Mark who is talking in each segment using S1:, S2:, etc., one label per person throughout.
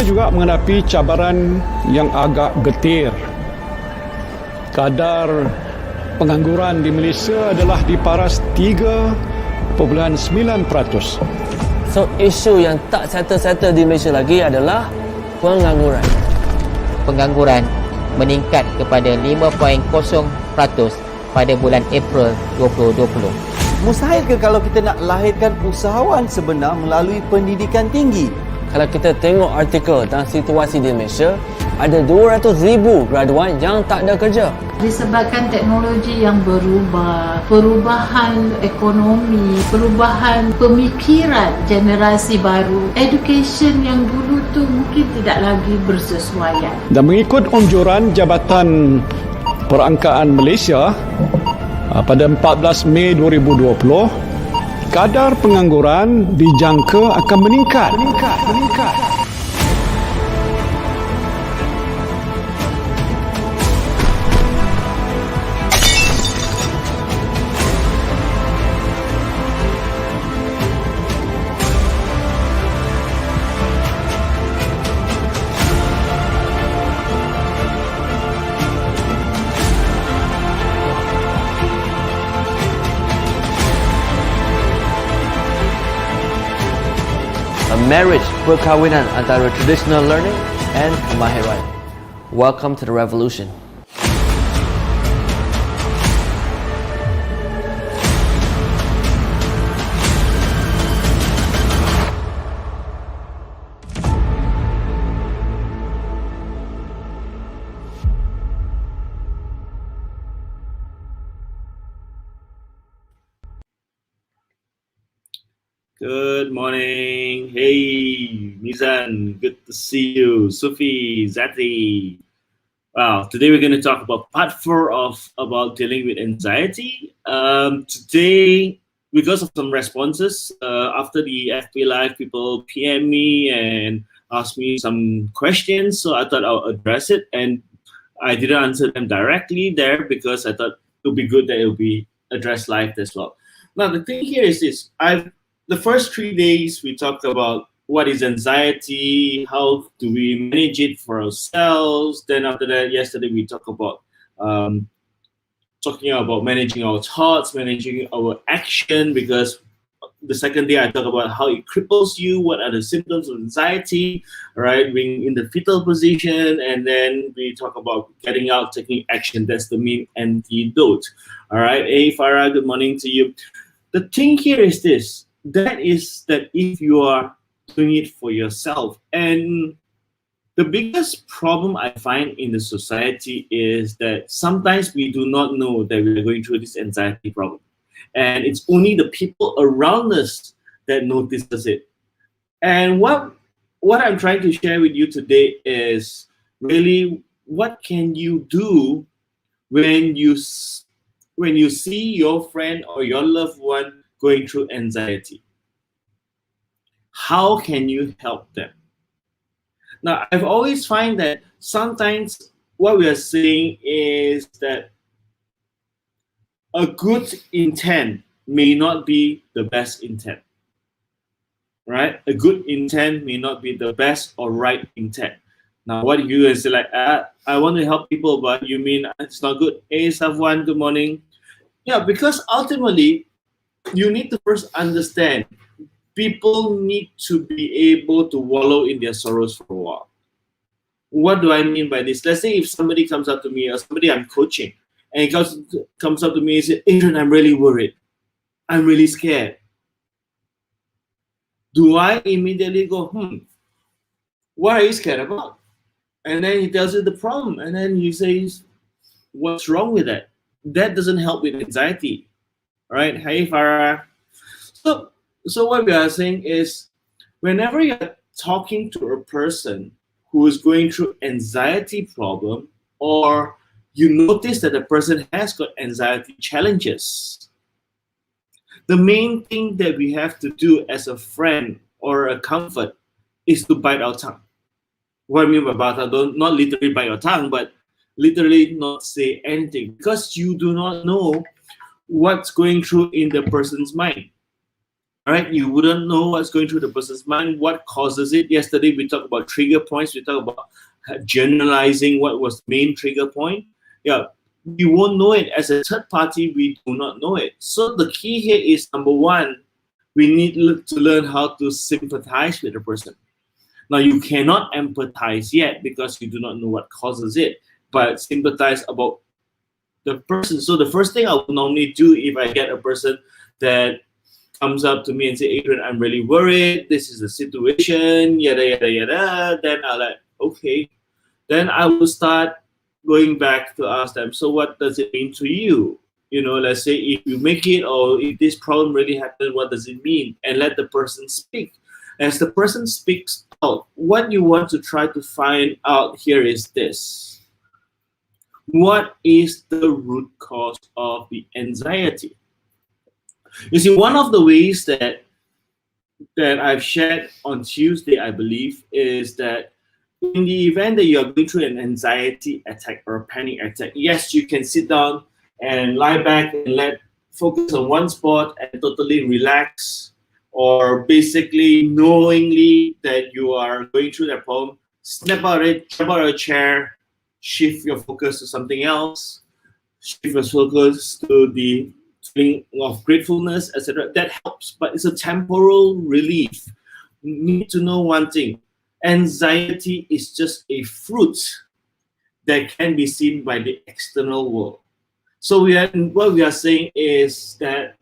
S1: juga menghadapi cabaran yang agak getir. Kadar pengangguran di Malaysia adalah di paras 3.9%.
S2: So, isu yang tak settle-settle di Malaysia lagi adalah pengangguran.
S3: Pengangguran meningkat kepada 5.0% pada bulan April 2020.
S4: Mustahil ke kalau kita nak lahirkan usahawan sebenar melalui pendidikan tinggi?
S2: Kalau kita tengok artikel tentang situasi di Malaysia, ada 200,000 graduan yang tak ada kerja.
S5: Disebabkan teknologi yang berubah, perubahan ekonomi, perubahan pemikiran generasi baru, education yang dulu tu mungkin tidak lagi bersesuaian.
S1: Dan mengikut anjuran Jabatan Perangkaan Malaysia, pada 14 Mei 2020, kadar pengangguran dijangka akan meningkat.
S2: A marriage, perkahwinan antara traditional learning and kemahiran. Welcome to the revolution.
S6: Good morning. Hey, Nizan, good to see you. Sufi, Zati. Wow, today we're going to talk about part 4 of about dealing with anxiety. Today, because of some responses, after the FB Live, people PM me and asked me some questions, so I thought I'll address it. And I didn't answer them directly there because I thought it would be good that it would be addressed live as well. Now, the thing here is this. The first 3 days, we talked about what is anxiety, how do we manage it for ourselves. Then after that, yesterday, we talked about talking about managing our thoughts, managing our action, because the second day, I talked about how it cripples you, what are the symptoms of anxiety, right? Being in the fetal position, and then we talk about getting out, taking action. That's the main antidote, all right? Hey, Farah, good morning to you. The thing here is this. That is that if you are doing it for yourself. And the biggest problem I find in the society is that sometimes we do not know that we are going through this anxiety problem. And it's only the people around us that notices it. And what I'm trying to share with you today is really what can you do when you see your friend or your loved one going through anxiety. How can you help them? Now, I've always find that sometimes what we are saying is that a good intent may not be the best intent, right? A good intent may not be the best or right intent. Now, what you say like, I want to help people, but you mean it's not good. Hey, Safwan, good morning. Yeah, because ultimately, you need to first understand people need to be able to wallow in their sorrows for a while. What do I mean by this? Let's say if somebody comes up to me or somebody I'm coaching and he comes up to me and says, Adrian, I'm really worried. I'm really scared. Do I immediately go, what are you scared about? And then he tells you the problem. And then you say, what's wrong with that? That doesn't help with anxiety. Right? Hey, Farah. So what we are saying is, whenever you're talking to a person who is going through anxiety problem, or you notice that the person has got anxiety challenges, the main thing that we have to do as a friend or a comfort is to bite our tongue. What I mean by bite our tongue, not literally bite your tongue, but literally not say anything, because you do not know what's going through in the person's mind. All right, you wouldn't know what's going through the person's mind, what causes it. Yesterday we talked about trigger points. We talked about generalizing what was the main trigger point. Yeah, we won't know it. As a third party, we do not know it. So the key here is, number one, we need to learn how to sympathize with the person. Now, you cannot empathize yet because you do not know what causes it, but sympathize about the person. So the first thing I would normally do if I get a person that comes up to me and say, Adrian, I'm really worried, this is the situation, yada, yada, yada, then I'll like, okay. Then I will start going back to ask them, so what does it mean to you? You know, let's say if you make it, or if this problem really happened, what does it mean? And let the person speak. As the person speaks out, what you want to try to find out here is this. What is the root cause of the anxiety? You see, one of the ways that I've shared on Tuesday, I believe, is that in the event that you are going through an anxiety attack or a panic attack, yes, you can sit down and lie back and focus on one spot and totally relax, or basically knowingly that you are going through that problem, snap out it, jump out of a chair, shift your focus to something else, shift your focus to the feeling of gratefulness, etc. That helps, but it's a temporal relief. You need to know one thing. Anxiety is just a fruit that can be seen by the external world. So what we are saying is that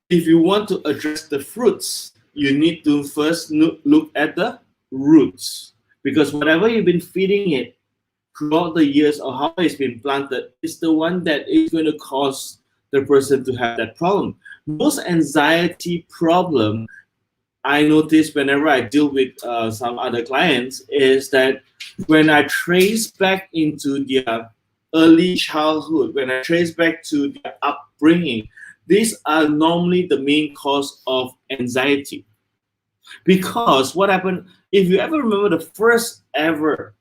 S6: if you want to address the fruits, you need to first look at the roots. Because whatever you've been feeding it throughout the years or how it's been planted is the one that is going to cause the person to have that problem. Most anxiety problem, I notice whenever I deal with some other clients, is that when I trace back into their early childhood, when I trace back to their upbringing, these are normally the main cause of anxiety. Because what happened, if you ever remember the first ever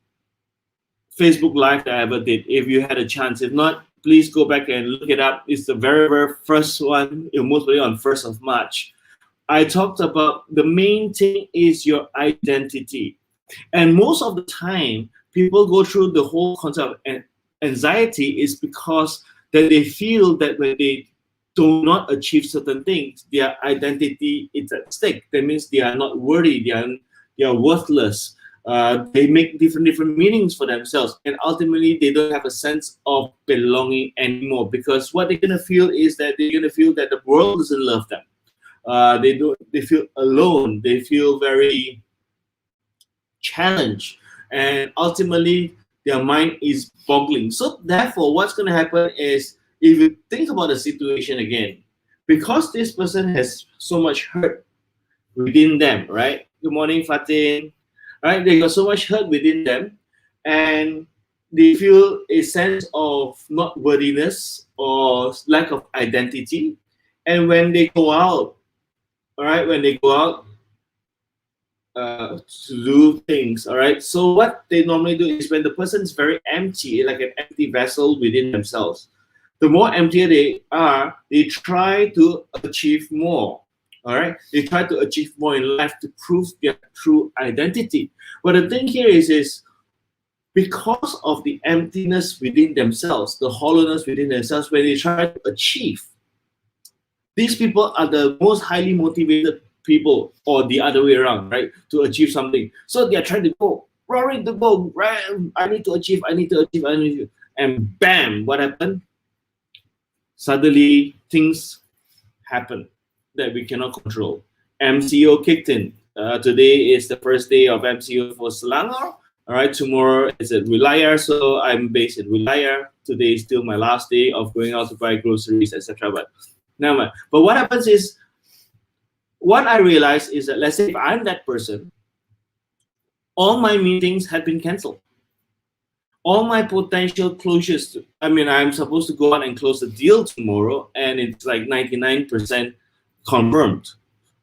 S6: Facebook Live that I ever did, if you had a chance, if not, please go back and look it up. It's the very, very first one, mostly on 1st of March. I talked about the main thing is your identity. And most of the time, people go through the whole concept of anxiety is because that they feel that when they do not achieve certain things, their identity is at stake. That means they are not worthy, they are worthless. They make different meanings for themselves, and ultimately they don't have a sense of belonging anymore, because what they're gonna feel is that they're gonna feel that the world doesn't love them. They feel alone. They feel very challenged, and ultimately their mind is boggling. So therefore, what's going to happen is, if you think about the situation again, because this person has so much hurt within them, right? Good morning, Fatin. Right? They got so much hurt within them, and they feel a sense of not worthiness or lack of identity. And when they go out, all right, when they go out to do things, all right, so what they normally do is, when the person is very empty, like an empty vessel within themselves, the more emptier they are, they try to achieve more. All right, they try to achieve more in life to prove their true identity. But the thing here is because of the emptiness within themselves, the hollowness within themselves, when they try to achieve, these people are the most highly motivated people, or the other way around, right, to achieve something. So they're trying to go, roaring to go, right? I need to achieve, and bam, what happened? Suddenly things happen that we cannot control. MCO kicked in. Today is the first day of MCO for Selangor. All right, tomorrow is at Wilayah, so I'm based at Wilayah. Today is still my last day of going out to buy groceries, etc. But never mind. But what happens is, what I realized is that, let's say if I'm that person, all my meetings have been cancelled. All my potential closures, I'm supposed to go out and close the deal tomorrow, and it's like 99% confirmed.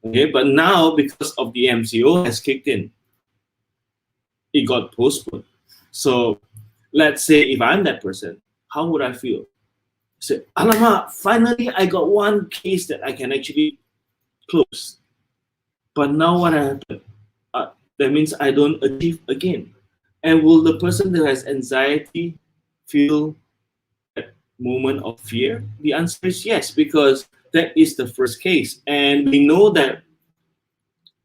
S6: Okay, but now because of the MCO has kicked in, it got postponed. So let's say if I'm that person, how would I feel? Said, alamak, finally I got one case that I can actually close. But now what happened? That means I don't achieve again. And will the person that has anxiety feel that moment of fear? The answer is yes, because that is the first case. And we know that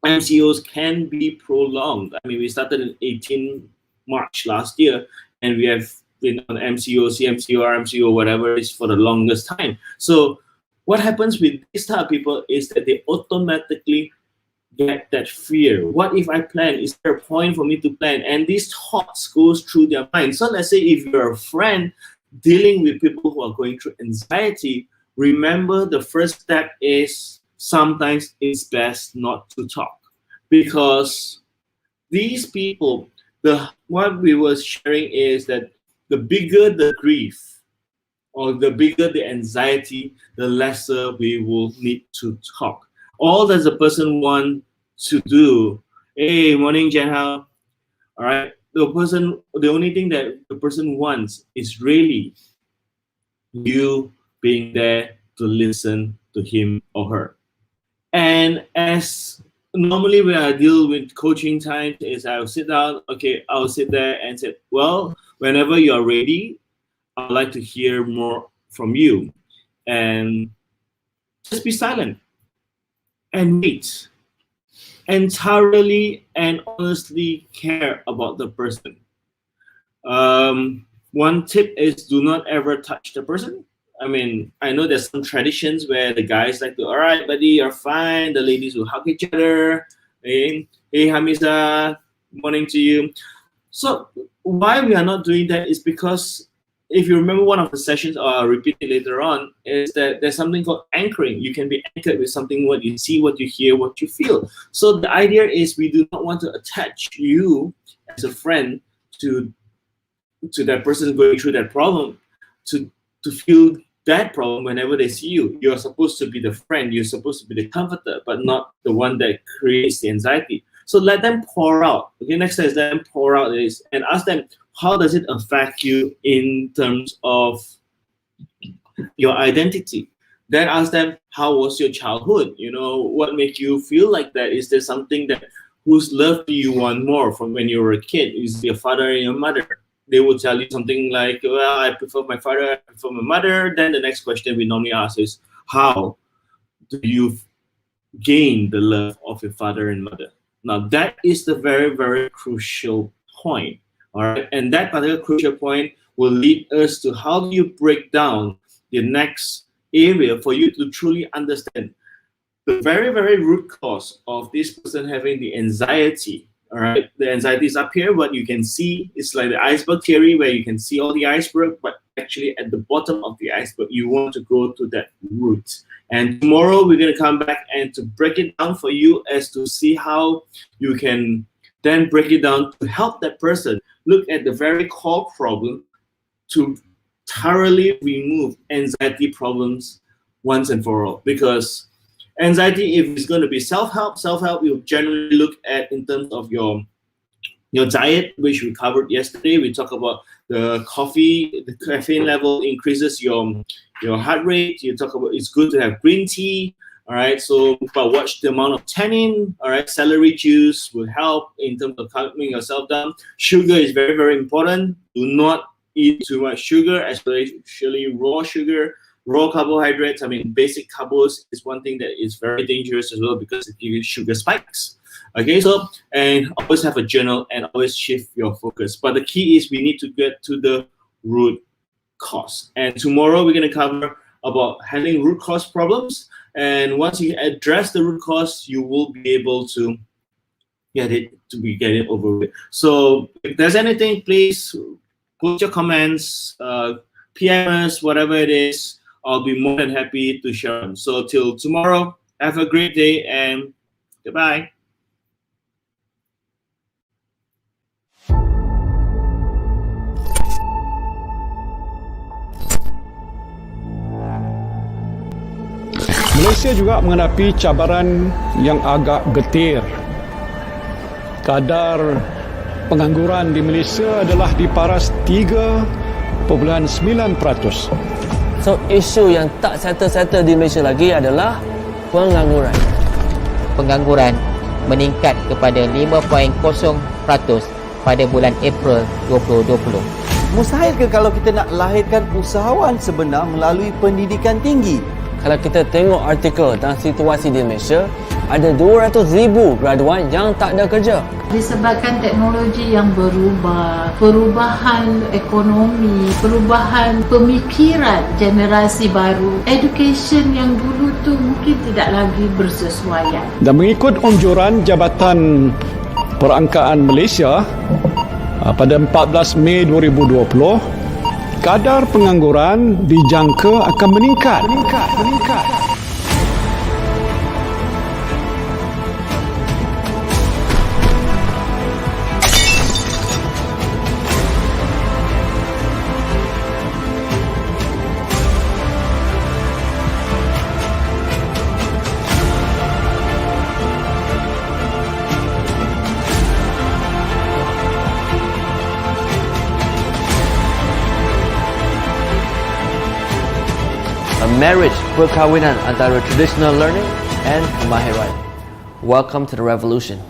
S6: MCOs can be prolonged. I mean, we started in 18 March last year, and we have been on MCO, CMCO, RMCO, whatever it is for the longest time. So what happens with these type of people is that they automatically get that fear. What if I plan? Is there a point for me to plan? And these thoughts goes through their mind. So let's say if you're a friend dealing with people who are going through anxiety, remember the first step is sometimes it's best not to talk, because these people, what we were sharing is that the bigger the grief or the bigger the anxiety, the lesser we will need to talk. All does a person want to do? Hey, morning, Jenha. All right. The only thing that the person wants is really you being there to listen to him or her. And as normally when I deal with coaching time is I'll sit down, okay, I'll sit there and say, well, whenever you're ready, I'd like to hear more from you. And just be silent and wait. And thoroughly and honestly care about the person. One tip is do not ever touch the person. I mean, I know there's some traditions where the guys like to, all right, buddy, you're fine. The ladies will hug each other. Hey, Hamiza, morning to you. So why we are not doing that is because if you remember one of the sessions, or I'll repeat it later on, is that there's something called anchoring. You can be anchored with something, what you see, what you hear, what you feel. So the idea is we do not want to attach you as a friend to that person going through that problem, to feel that problem whenever they see you. You're supposed to be the friend, you're supposed to be the comforter, but not the one that creates the anxiety. So let them pour out. Okay, next time is let them pour out this and ask them, how does it affect you in terms of your identity? Then ask them, how was your childhood? You know, what made you feel like that? Is there something that whose love do you want more from when you were a kid? Is it your father and your mother? They will tell you something like, well, I prefer my father, I prefer my mother. Then the next question we normally ask is, how do you gain the love of your father and mother? Now, that is the very, very crucial point. All right. And that particular crucial point will lead us to how do you break down the next area for you to truly understand the very, very root cause of this person having the anxiety. All right, the anxiety is up here. What you can see is like the iceberg theory, where you can see all the iceberg, but actually at the bottom of the iceberg, you want to go to that root. And tomorrow we're going to come back and to break it down for you as to see how you can then break it down to help that person look at the very core problem to thoroughly remove anxiety problems once and for all. Because anxiety, if it's going to be self-help you generally look at in terms of your diet, which we covered yesterday. We talked about the caffeine level increases your heart rate. You talk about it's good to have green tea. All right, so but watch the amount of tannin. All right, celery juice will help in terms of calming yourself down. Sugar is very, very important. Do not eat too much sugar, especially raw sugar. Raw carbohydrates, I mean, basic carbos is one thing that is very dangerous as well because it gives you sugar spikes. Okay, so, and always have a journal and always shift your focus. But the key is we need to get to the root cause. And tomorrow we're going to cover about handling root cause problems. And once you address the root cause, you will be able to get it over with. So if there's anything, please put your comments, PM us, whatever it is. I'll be more than happy to share them. So till tomorrow, have a great day and goodbye.
S1: Malaysia juga menghadapi cabaran yang agak getir. Kadar pengangguran di Malaysia adalah di paras 3.9%.
S2: So, isu yang tak settle-settle di Malaysia lagi adalah pengangguran.
S3: Pengangguran meningkat kepada 5.0% pada bulan April 2020.
S4: Mustahil ke kalau kita nak lahirkan usahawan sebenar melalui pendidikan tinggi?
S2: Kalau kita tengok artikel tentang situasi di Malaysia, ada 200,000 graduan yang tak ada kerja.
S5: Disebabkan teknologi yang berubah, perubahan ekonomi, perubahan pemikiran generasi baru, education yang dulu tu mungkin tidak lagi bersesuaian.
S1: Dan mengikut anjuran Jabatan Perangkaan Malaysia pada 14 Mei 2020, kadar pengangguran dijangka akan meningkat.
S2: Marriage perkahwinan antara traditional learning and kemahiran. Welcome to the revolution.